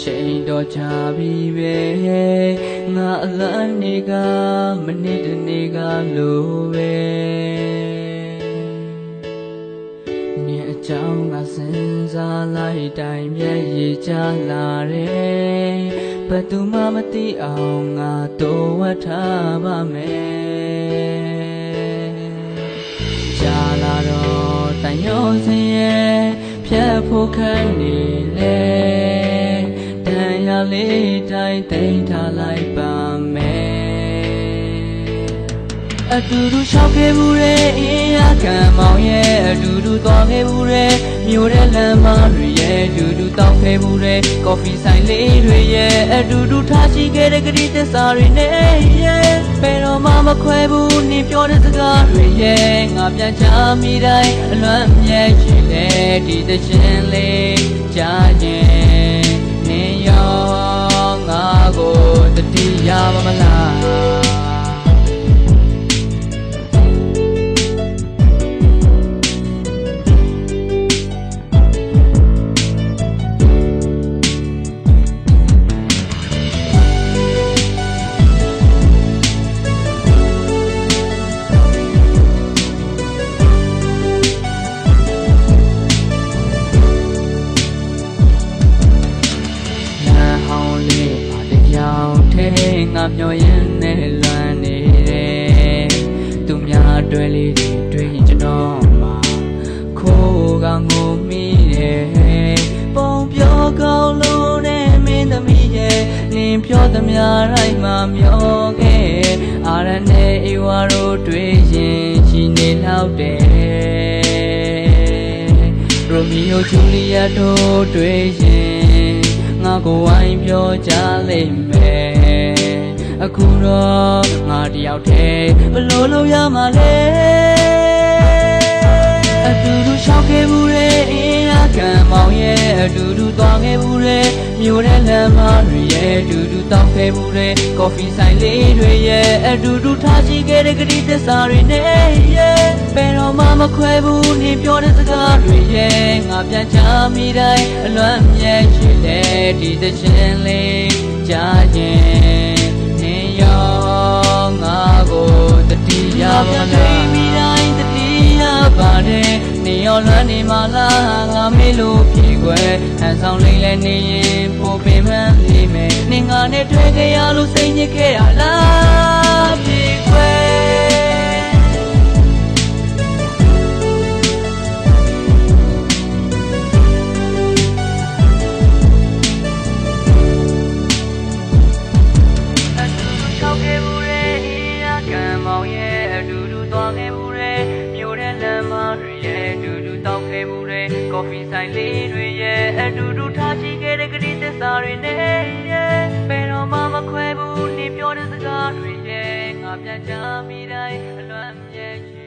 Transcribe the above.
ချိန်တော့ကြာပြီပဲငါအလန်းနေကမနေ့တနေ့ကလိုပဲနေအကြောင်းငါစဉ်းစားလိုက်တိုင်းမျက်ရည်ကျလာတယ်ဘယ်သူမှမသိအောင်ငါတော့ဝတ်ထားပါမယ်ကြာလာတော့တန်ရုံစင်ရဲ့ဖြတ်ဖို့ခက်နေလေတန်ရလေးတိုင်းသိမ်းထားလိုက်ပါမယ်အတူတူရှောက်ခဲ့မှုရဲ့အင်းအခံမောင်ရဲ့အတူတူသွားခဲ့မှုရဲ့မြို့တဲ့လမ်းမတွေရဲ့အတူတူတောက်ခဲ့မှုရဲ့ကော်ဖီဆိုင်လေးတွေရဲ့အတူတူထားရှိခဲ့တဲ့ကတိသစ္စာတွေနဲ့ရဲ့ဘယ်တော့မှမခွဲဘူးနေပြောတဲ့စကားတွေရဲ့ငါပြန်ချမိတိုင်းအလွမ်းမြဲရှိလေဒီသရှင်လေးကြားရင်နေရောငါကိုတတိယမလားငါမျောရင်နဲ့လွမ်းနေတယ်သူများတွေ့လေးတွေ့ရင်ကျွန်တော်မှာခိုးကငိုမိတယ်ပုံပြောကောင်းလို့နဲ့မင်းသမီးရဲ့နင်ပြောသမျှတိုင်းမှာမျောခဲ့အာရနဲ့အေဝါတို့တွေ့ရင်ရှိနေလောက်တယ်ရိုမီယိုဂျူလီယက်တို့တွေ့ရင်ငါကိုဝိုင်းပြောကြလိမ့်မယ်အခုတော့ငါတယောက်တည်းဘလို့လုပ်ရမှာလဲအတူတူရှောက်ခဲ့မှုရဲ့အင်းအခံမောင်ရဲ့အတူတူသွားခဲ့မှုရဲ့မြို့တဲ့လမ်းမတွေရဲ့အတူတူတောက်ခဲ့မှုရဲ့ကော်ဖီဆိုင်လေးတွေရဲ့အတူတူထားရှိခဲ့တဲ့ကတိသစ္စာတွေနဲ့ရဲ့ဘယ်တော့မှမခွဲဘူးနေပြောတဲ့စကားတွေရဲ့ငါပြန်ချမိတိုင်းအလွမ်းမြဲရှိလေဒီသရှင်လေးကြားရင်ငါကိုတတိယမလားမိတိုင်းတတိယပါတယ်နေရောလွမ်းနေမလားငါမေးလို့ဖြေခွဲဟန်ဆောင်လိမ့်လဲနေရင်ပိုပင်မှန်းလေးမယ်နေငါနဲ့တွေ့ကြရလို့စိတ်ညစ်ခဲ့ရလားဖြေခွဲမောင်ရဲ့အတူတူသွားခဲ့မှုရဲ့မြို့တဲ့လမ်းမတွေရဲ့အတူတူတောက်ခဲ့မှုရဲ့ကော်ဖီဆိုင်လေးတွေရဲ့အတူတူထားရှိခဲ့တဲ့ကတိသစ္စာတွေနဲ့ရဲ့ဘယ်တော့မှမခွဲဘူးနေပြောတဲ့စကားတွေရဲ့ငါပြန်ချမိတိုင်းအလွမ်းမြဲ